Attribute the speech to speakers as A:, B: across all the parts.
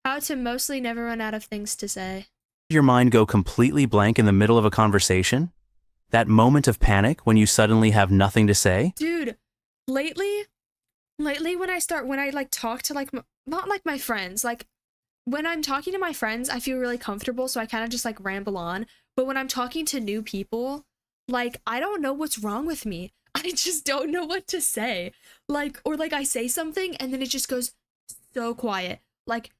A: How to mostly never run out of things to say.
B: Your mind go completely blank in the middle of a conversation? That moment of panic when you suddenly have nothing to say?
A: Dude, lately when I like talk to like not like my friends, like when I'm talking to my friends, I feel really comfortable, so I kind of just like ramble on. But when I'm talking to new people, like I don't know what's wrong with me. I just don't know what to say. Like, or like I say something and then it just goes so quiet. Like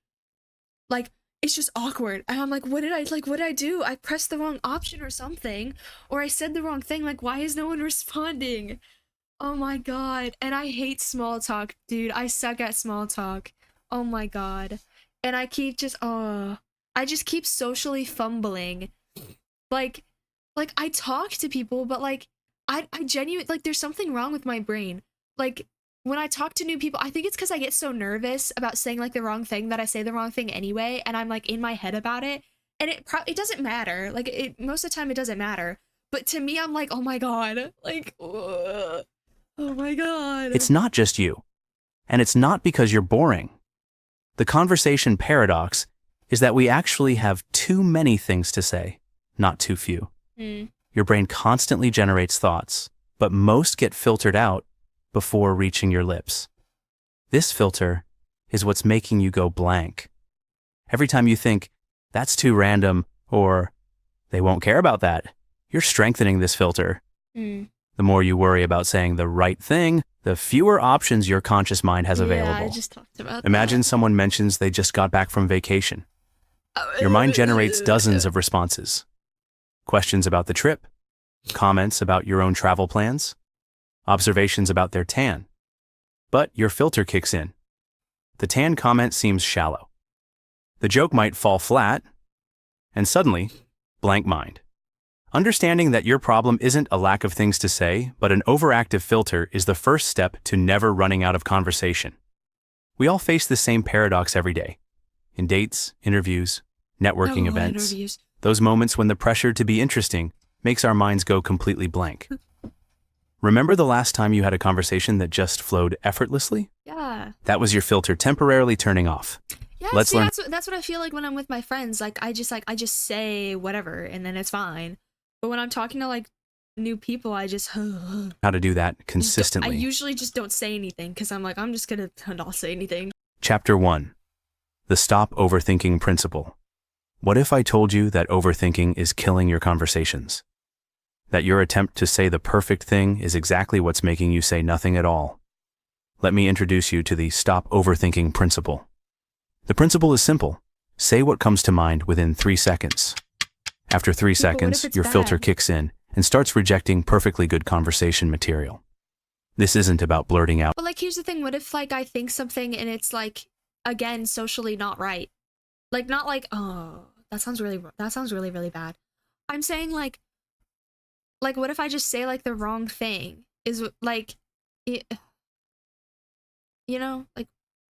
A: it's just awkward. And I'm like, what did I do? I pressed the wrong option or something, or I said the wrong thing. Like, why is no one responding? Oh my god. And I hate small talk, dude. I suck at small talk. Oh my god. And I just keep socially fumbling. Like I talk to people, but like I genuinely like there's something wrong with my brain. Like when I talk to new people, I think it's because I get so nervous about saying like the wrong thing that I say the wrong thing anyway, and I'm like in my head about it, and it doesn't matter. Like it most of the time it doesn't matter. But to me, I'm like, oh my god, like, ugh. Oh my god.
B: It's not just you. And it's not because you're boring. The conversation paradox is that we actually have too many things to say, not too few. Your brain constantly generates thoughts, but most get filtered out before reaching your lips. This filter is what's making you go blank. Every time you think, that's too random, or they won't care about that, you're strengthening this filter. The more you worry about saying the right thing, the fewer options your conscious mind has available.
A: Yeah, I just talked about
B: Imagine
A: that.
B: someone mentions they just got back from vacation. Your mind generates dozens of responses. Questions about the trip, comments about your own travel plans, observations about their tan. But your filter kicks in. The tan comment seems shallow. The joke might fall flat, and suddenly, blank mind. Understanding that your problem isn't a lack of things to say, but an overactive filter is the first step to never running out of conversation. We all face the same paradox every day. In dates, interviews, networking events, those moments when the pressure to be interesting makes our minds go completely blank. Remember the last time you had a conversation that just flowed effortlessly?
A: Yeah.
B: That was your filter temporarily turning off.
A: Yeah,
B: Let's
A: see,
B: learn.
A: that's what I feel like when I'm with my friends. Like I just say whatever and then it's fine. But when I'm talking to like new people, I just
B: How to do that consistently.
A: I usually just don't say anything because I'm like, I'm just gonna not say anything.
B: Chapter 1. The Stop Overthinking Principle. What if I told you that overthinking is killing your conversations? That your attempt to say the perfect thing is exactly what's making you say nothing at all? Let me introduce you to the Stop Overthinking Principle. The principle is simple. Say what comes to mind within 3 seconds. After 3 seconds, your filter kicks in and starts rejecting perfectly good conversation material. This isn't about blurting out.
A: But like, here's the thing. What if like I think something and it's like, again, socially not right? Like not like, oh, that sounds really really bad. I'm saying like what if I just say like the wrong thing? Is like, it, you know, like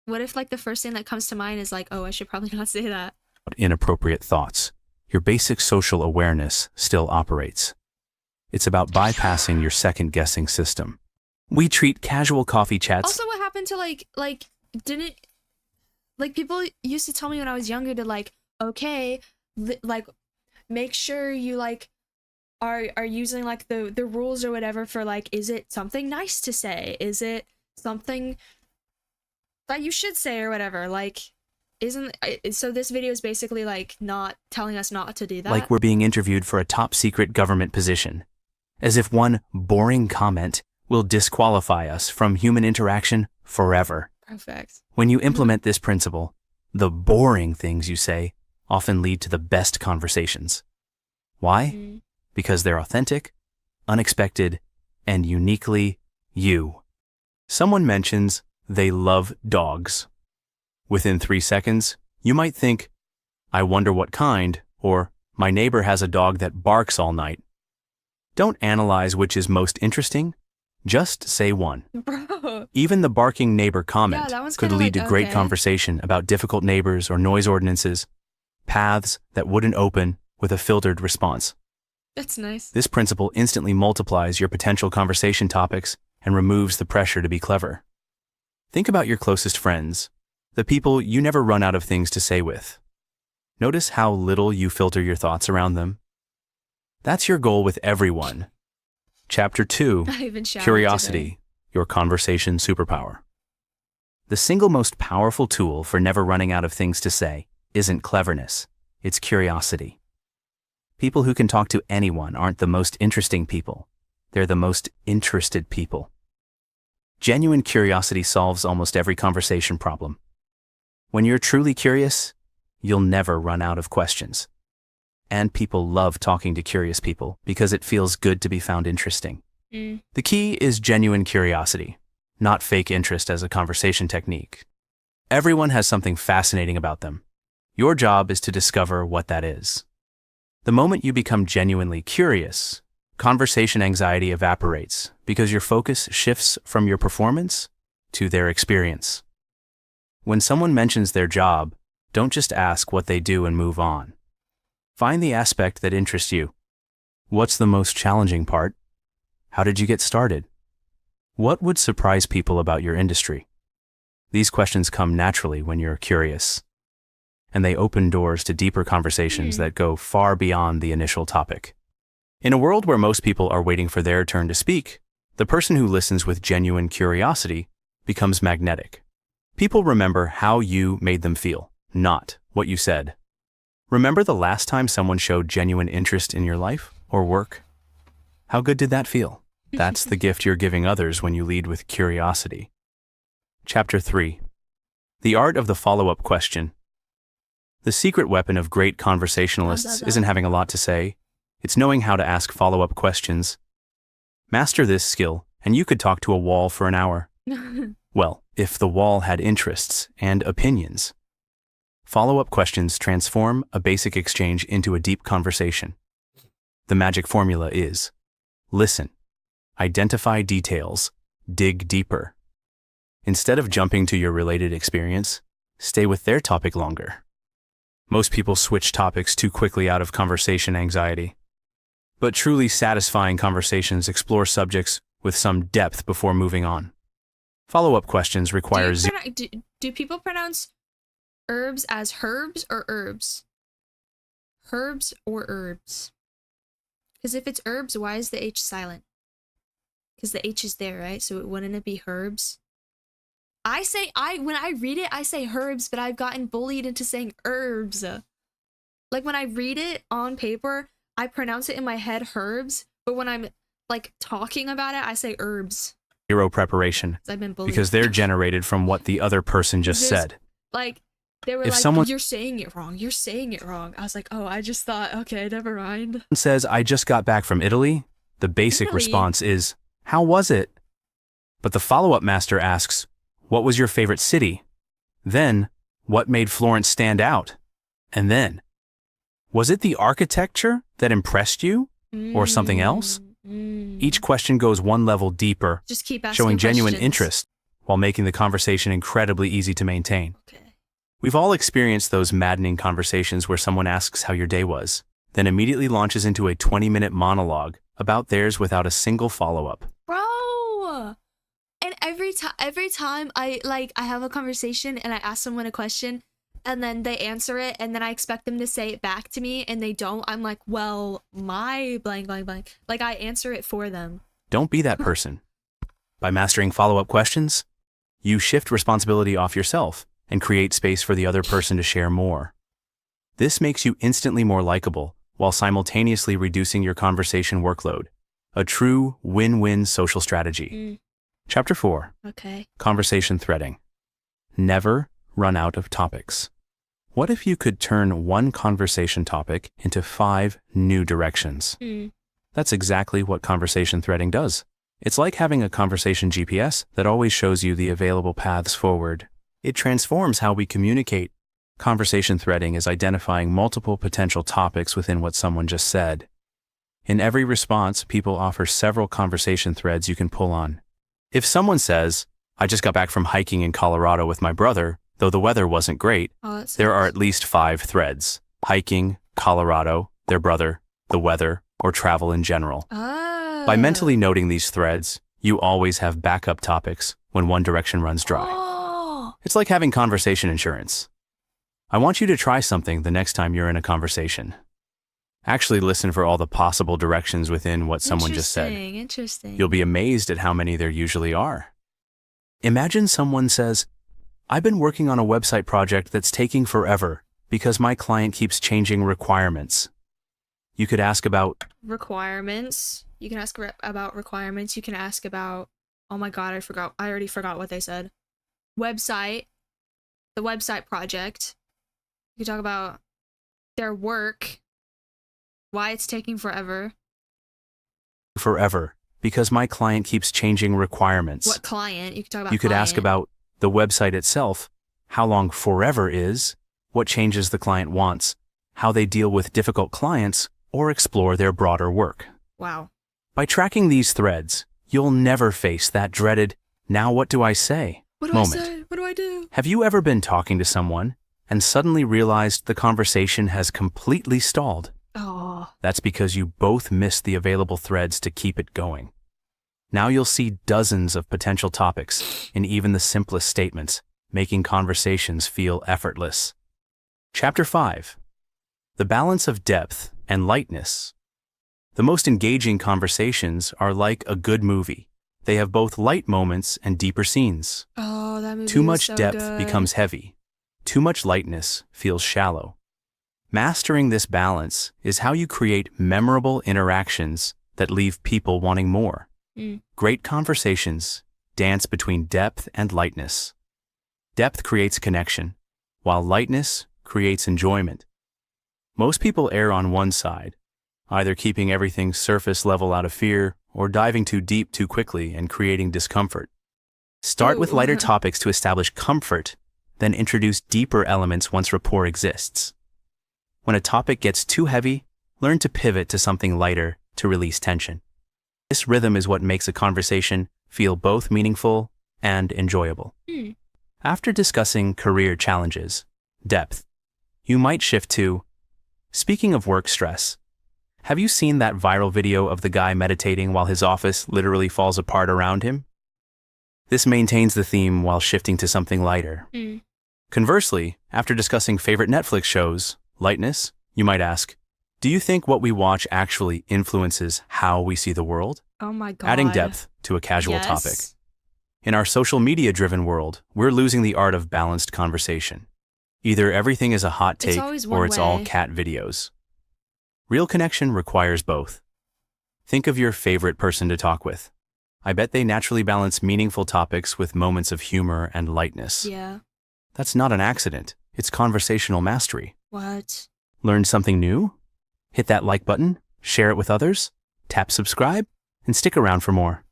A: what if like the first thing that comes to mind is like, oh, I should probably not say that.
B: Inappropriate thoughts. Your basic social awareness still operates. It's about bypassing your second-guessing system. We treat casual coffee chats.
A: Also, what happened to didn't like people used to tell me when I was younger to like, okay, like make sure you like are using like the rules or whatever for like, is it something nice to say? Is it something that you should say or whatever? Like, so this video is basically like not telling us not to do that.
B: Like we're being interviewed for a top secret government position. As if one boring comment will disqualify us from human interaction forever.
A: Perfect.
B: When you implement this principle, the boring things you say often lead to the best conversations. Why? Because they're authentic, unexpected, and uniquely you. Someone mentions they love dogs. Within 3 seconds, you might think, I wonder what kind, or my neighbor has a dog that barks all night. Don't analyze which is most interesting. Just say one.
A: Bro.
B: Even the barking neighbor comment could lead to great
A: okay.
B: conversation about difficult neighbors or noise ordinances, paths that wouldn't open with a filtered response.
A: That's nice.
B: This principle instantly multiplies your potential conversation topics and removes the pressure to be clever. Think about your closest friends. The people you never run out of things to say with. Notice how little you filter your thoughts around them. That's your goal with everyone. Chapter 2,
A: I even showered
B: Curiosity,
A: today.
B: your conversation superpower. The single most powerful tool for never running out of things to say isn't cleverness, it's curiosity. People who can talk to anyone aren't the most interesting people. They're the most interested people. Genuine curiosity solves almost every conversation problem. When you're truly curious, you'll never run out of questions. And people love talking to curious people because it feels good to be found interesting. The key is genuine curiosity, not fake interest as a conversation technique. Everyone has something fascinating about them. Your job is to discover what that is. The moment you become genuinely curious, conversation anxiety evaporates because your focus shifts from your performance to their experience. When someone mentions their job, don't just ask what they do and move on. Find the aspect that interests you. What's the most challenging part? How did you get started? What would surprise people about your industry? These questions come naturally when you're curious, and they open doors to deeper conversations that go far beyond the initial topic. In a world where most people are waiting for their turn to speak, the person who listens with genuine curiosity becomes magnetic. People remember how you made them feel, not what you said. Remember the last time someone showed genuine interest in your life or work? How good did that feel? That's the gift you're giving others when you lead with curiosity. Chapter 3. The Art of the Follow-Up Question. The secret weapon of great conversationalists isn't having a lot to say. It's knowing how to ask follow-up questions. Master this skill, and you could talk to a wall for an hour. Well, if the wall had interests and opinions. Follow-up questions transform a basic exchange into a deep conversation. The magic formula is: listen, identify details, dig deeper. Instead of jumping to your related experience, stay with their topic longer. Most people switch topics too quickly out of conversation anxiety. But truly satisfying conversations explore subjects with some depth before moving on. Follow-up questions require
A: do people pronounce herbs as herbs or herbs? Herbs or herbs? Because if it's herbs, why is the H silent? Because the H is there, right? So wouldn't it be herbs? When I read it, I say herbs, but I've gotten bullied into saying herbs. Like when I read it on paper, I pronounce it in my head herbs, but when I'm like talking about it, I say herbs.
B: Zero preparation,
A: I've been bullied.
B: because they're generated from what the other person just said.
A: Like, they were
B: If
A: like,
B: someone
A: you're saying it wrong, you're saying it wrong. I was like, oh, I just thought, okay, never mind.
B: says, I just got back from Italy, the basic
A: Italy?
B: response is, how was it? But the follow-up master asks, what was your favorite city? Then, what made Florence stand out? And then, was it the architecture that impressed you? Or something else? Each question goes one level deeper,
A: Just keep asking
B: showing genuine
A: questions.
B: interest, while making the conversation incredibly easy to maintain.
A: Okay.
B: We've all experienced those maddening conversations where someone asks how your day was, then immediately launches into a 20-minute monologue about theirs without a single follow-up.
A: Bro! And every time I have a conversation and I ask someone a question and then they answer it and then I expect them to say it back to me and they don't, I'm like, well, my blank, blank, blank. Like, I answer it for them.
B: Don't be that person. By mastering follow-up questions, you shift responsibility off yourself and create space for the other person to share more. This makes you instantly more likable while simultaneously reducing your conversation workload. A true win-win social strategy. Chapter 4.
A: Okay.
B: Conversation threading. Never run out of topics. What if you could turn one conversation topic into 5 new directions? That's exactly what conversation threading does. It's like having a conversation GPS that always shows you the available paths forward. It transforms how we communicate. Conversation threading is identifying multiple potential topics within what someone just said. In every response, people offer several conversation threads you can pull on. If someone says, I just got back from hiking in Colorado with my brother, though the weather wasn't great, there are at least 5 threads: hiking, Colorado, their brother, the weather, or travel in general. By mentally noting these threads, you always have backup topics when one direction runs dry. It's like having conversation insurance. I want you to try something the next time you're in a conversation. Actually listen for all the possible directions within what someone just said.
A: Interesting.
B: You'll be amazed at how many there usually are. Imagine someone says, "I've been working on a website project that's taking forever because my client keeps changing requirements." You could ask about
A: requirements. You can ask about requirements. You can ask about, oh my God, I already forgot what they said. Website, the website project. You can talk about their work, why it's taking forever.
B: Forever, because my client keeps changing requirements.
A: What client? You can talk about
B: You could ask about the website itself, how long forever is, what changes the client wants, how they deal with difficult clients, or explore their broader work.
A: Wow.
B: By tracking these threads, you'll never face that dreaded, "now what do I say?" moment.
A: I say? What do I do?
B: Have you ever been talking to someone and suddenly realized the conversation has completely stalled?
A: Oh.
B: That's because you both missed the available threads to keep it going. Now you'll see dozens of potential topics in even the simplest statements, making conversations feel effortless. Chapter 5. The balance of depth and lightness. The most engaging conversations are like a good movie. They have both light moments and deeper scenes.
A: Oh, that movie
B: Too
A: was
B: much
A: so
B: depth
A: good.
B: becomes heavy. Too much lightness feels shallow. Mastering this balance is how you create memorable interactions that leave people wanting more. Great conversations dance between depth and lightness. Depth creates connection, while lightness creates enjoyment. Most people err on one side, either keeping everything surface level out of fear or diving too deep too quickly and creating discomfort. Start with lighter topics to establish comfort, then introduce deeper elements once rapport exists. When a topic gets too heavy, learn to pivot to something lighter to release tension. This rhythm is what makes a conversation feel both meaningful and enjoyable. After discussing career challenges, depth, you might shift to, speaking of work stress, have you seen that viral video of the guy meditating while his office literally falls apart around him? This maintains the theme while shifting to something lighter. Conversely, after discussing favorite Netflix shows, lightness, you might ask, do you think what we watch actually influences how we see the world?
A: Oh my God.
B: Adding depth to a casual
A: Yes.
B: topic. In our social media-driven world, we're losing the art of balanced conversation. Either everything is a hot take
A: always one
B: or it's all
A: way.
B: cat videos. Real connection requires both. Think of your favorite person to talk with. I bet they naturally balance meaningful topics with moments of humor and lightness.
A: Yeah.
B: That's not an accident. It's conversational mastery.
A: What?
B: Learn something new? Hit that like button, share it with others, tap subscribe, and stick around for more.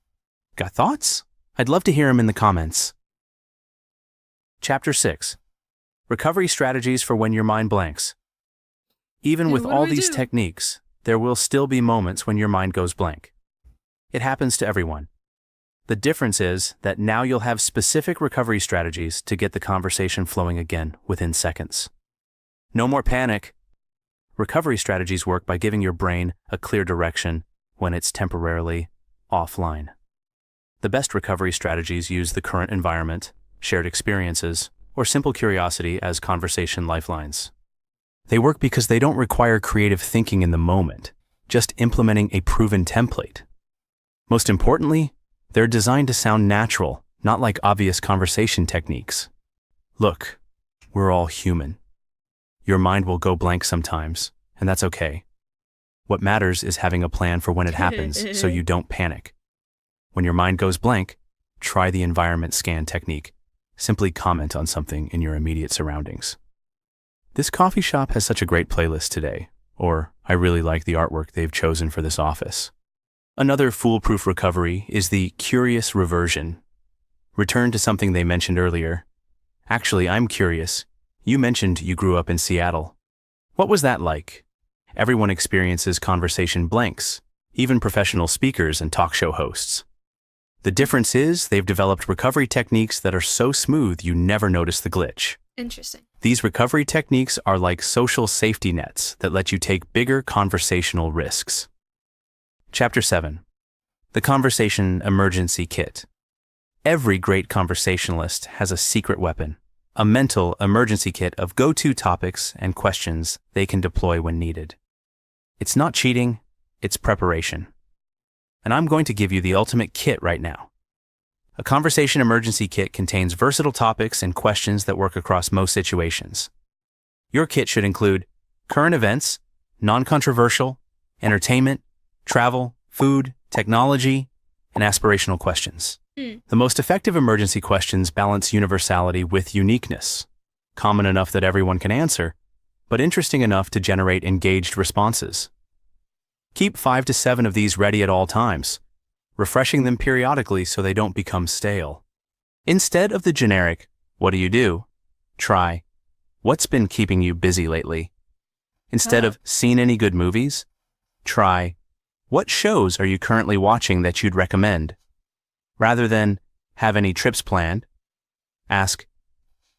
B: Got thoughts? I'd love to hear them in the comments. Chapter 6. Recovery strategies for when your mind blanks. Even
A: Yeah,
B: with
A: what do
B: all
A: I
B: these
A: do?
B: techniques, there will still be moments when your mind goes blank. It happens to everyone. The difference is that now you'll have specific recovery strategies to get the conversation flowing again within seconds. No more panic. Recovery strategies work by giving your brain a clear direction when it's temporarily offline. The best recovery strategies use the current environment, shared experiences, or simple curiosity as conversation lifelines. They work because they don't require creative thinking in the moment, just implementing a proven template. Most importantly, they're designed to sound natural, not like obvious conversation techniques. Look, we're all human. Your mind will go blank sometimes, and that's okay. What matters is having a plan for when it happens so you don't panic. When your mind goes blank, try the environment scan technique. Simply comment on something in your immediate surroundings. This coffee shop has such a great playlist today, or I really like the artwork they've chosen for this office. Another foolproof recovery is the curious reversion. Return to something they mentioned earlier. Actually, I'm curious. You mentioned you grew up in Seattle. What was that like? Everyone experiences conversation blanks, even professional speakers and talk show hosts. The difference is they've developed recovery techniques that are so smooth you never notice the glitch.
A: Interesting.
B: These recovery techniques are like social safety nets that let you take bigger conversational risks. Chapter 7. The Conversation Emergency Kit. Every great conversationalist has a secret weapon, a mental emergency kit of go-to topics and questions they can deploy when needed. It's not cheating, it's preparation. And I'm going to give you the ultimate kit right now. A conversation emergency kit contains versatile topics and questions that work across most situations. Your kit should include current events, non-controversial, entertainment, travel, food, technology, and aspirational questions. The most effective emergency questions balance universality with uniqueness, common enough that everyone can answer, but interesting enough to generate engaged responses. Keep 5 to 7 of these ready at all times, refreshing them periodically so they don't become stale. Instead of the generic, "What do you do?" try, "What's been keeping you busy lately?" Instead of "Seen any good movies?" try, "What shows are you currently watching that you'd recommend?" Rather than "Have any trips planned?" ask,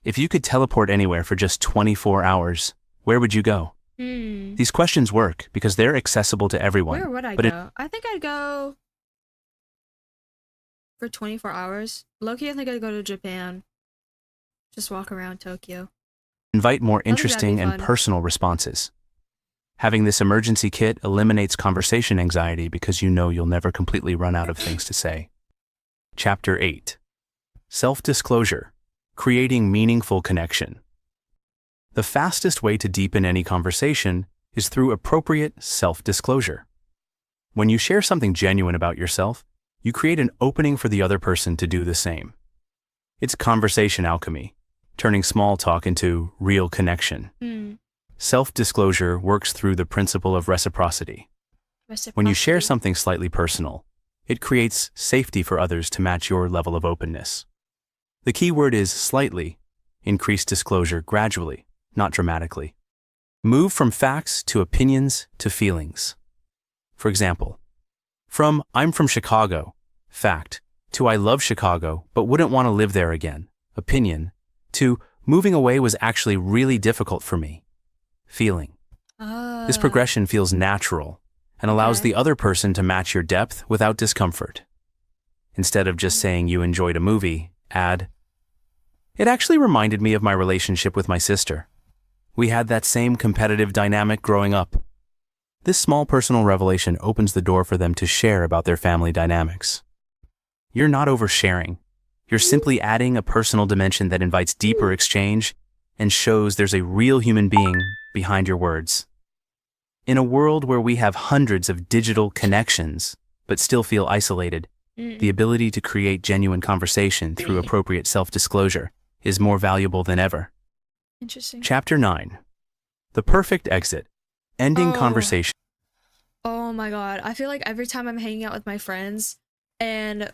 B: "If you could teleport anywhere for just 24 hours, where would you go?" These questions work because they're accessible to everyone.
A: Where would I go? I think I'd go for 24 hours. Low-key, I think I'd go to Japan. Just walk around Tokyo.
B: Invite more
A: I think that'd be
B: interesting and
A: fun.
B: personal responses. Having this emergency kit eliminates conversation anxiety because you know you'll never completely run out of things to say. Chapter 8. Self-disclosure. Creating meaningful connection. The fastest way to deepen any conversation is through appropriate self-disclosure. When you share something genuine about yourself, you create an opening for the other person to do the same. It's conversation alchemy, turning small talk into real connection. Self-disclosure works through the principle of reciprocity. When you share something slightly personal, it creates safety for others to match your level of openness. The key word is slightly. Increase disclosure gradually, not dramatically. Move from facts to opinions to feelings. For example, from "I'm from Chicago," fact, to "I love Chicago but wouldn't want to live there again," opinion, to "moving away was actually really difficult for me," feeling. This progression feels natural and allows the other person to match your depth without discomfort. Instead of just saying you enjoyed a movie, add, "It actually reminded me of my relationship with my sister. We had that same competitive dynamic growing up." This small personal revelation opens the door for them to share about their family dynamics. You're not oversharing. You're simply adding a personal dimension that invites deeper exchange and shows there's a real human being behind your words. In a world where we have hundreds of digital connections but still feel isolated, the ability to create genuine conversation through appropriate self-disclosure is more valuable than ever.
A: Interesting.
B: Chapter 9. The perfect exit. Ending conversation.
A: Oh my god. I feel like every time I'm hanging out with my friends and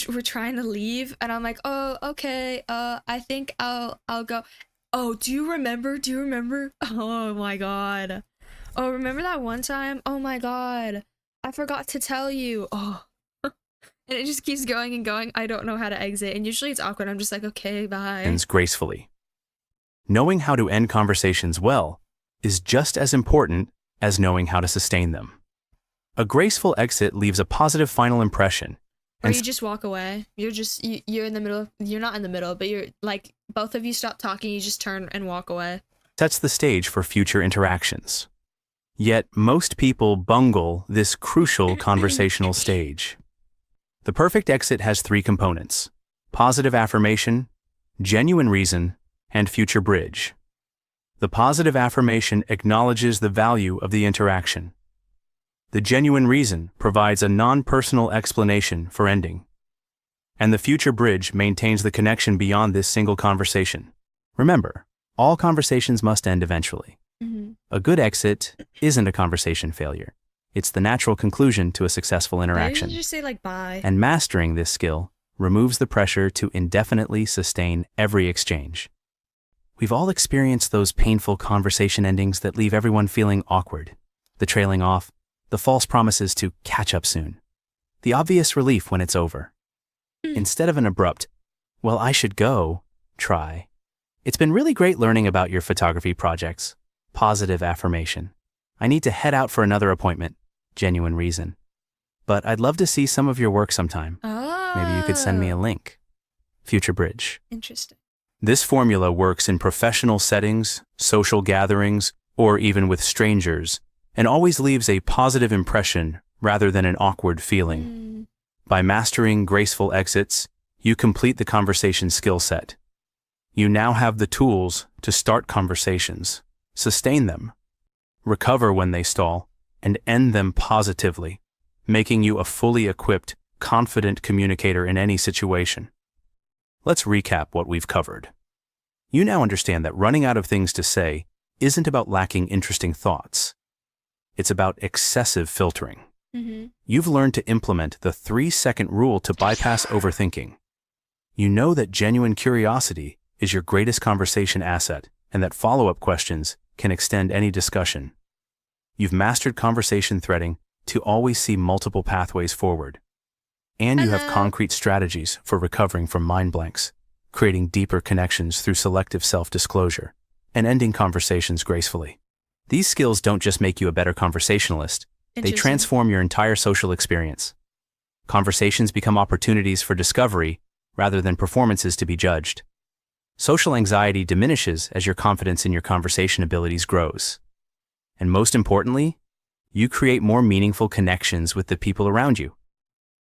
A: we're trying to leave and I'm like, "Oh, okay. I think I'll go." Oh, do you remember? Oh my god. Oh, remember that one time? Oh my god. I forgot to tell you. Oh. And it just keeps going and going. I don't know how to exit. And usually it's awkward. I'm just like, "Okay, bye."
B: Ends gracefully. Knowing how to end conversations well is just as important as knowing how to sustain them. A graceful exit leaves a positive final impression.
A: Or you just walk away. You're in the middle. You're not in the middle, but you're like, both of you stop talking. You just turn and walk away.
B: Sets the stage for future interactions. Yet most people bungle this crucial conversational stage. The perfect exit has 3 components: positive affirmation, genuine reason, and future bridge. The positive affirmation acknowledges the value of the interaction. The genuine reason provides a non-personal explanation for ending. And the future bridge maintains the connection beyond this single conversation. Remember, all conversations must end eventually. A good exit isn't a conversation failure. It's the natural conclusion to a successful interaction.
A: You just say like bye.
B: And mastering this skill removes the pressure to indefinitely sustain every exchange. We've all experienced those painful conversation endings that leave everyone feeling awkward. The trailing off, the false promises to catch up soon, the obvious relief when it's over. Instead of an abrupt, "Well, I should go," try, "It's been really great learning about your photography projects." Positive affirmation. "I need to head out for another appointment." Genuine reason. "But I'd love to see some of your work sometime. Maybe you could send me a link." Future bridge.
A: Interesting.
B: This formula works in professional settings, social gatherings, or even with strangers, and always leaves a positive impression rather than an awkward feeling. By mastering graceful exits, you complete the conversation skill set. You now have the tools to start conversations, sustain them, recover when they stall, and end them positively, making you a fully equipped, confident communicator in any situation. Let's recap what we've covered. You now understand that running out of things to say isn't about lacking interesting thoughts. It's about excessive filtering. You've learned to implement the 3-second rule to bypass overthinking. You know that genuine curiosity is your greatest conversation asset and that follow-up questions can extend any discussion. You've mastered conversation threading to always see multiple pathways forward. And you have concrete strategies for recovering from mind blanks, creating deeper connections through selective self-disclosure, and ending conversations gracefully. These skills don't just make you a better conversationalist, they transform your entire social experience. Conversations become opportunities for discovery rather than performances to be judged. Social anxiety diminishes as your confidence in your conversation abilities grows. And most importantly, you create more meaningful connections with the people around you,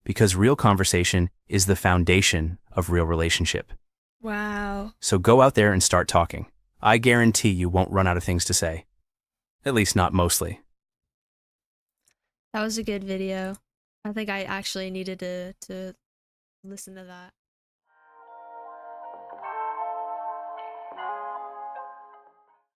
B: because real conversation is the foundation of real relationship.
A: Wow.
B: So go out there and start talking. I guarantee you won't run out of things to say. At least not mostly.
A: That was a good video. I think I actually needed to listen to that.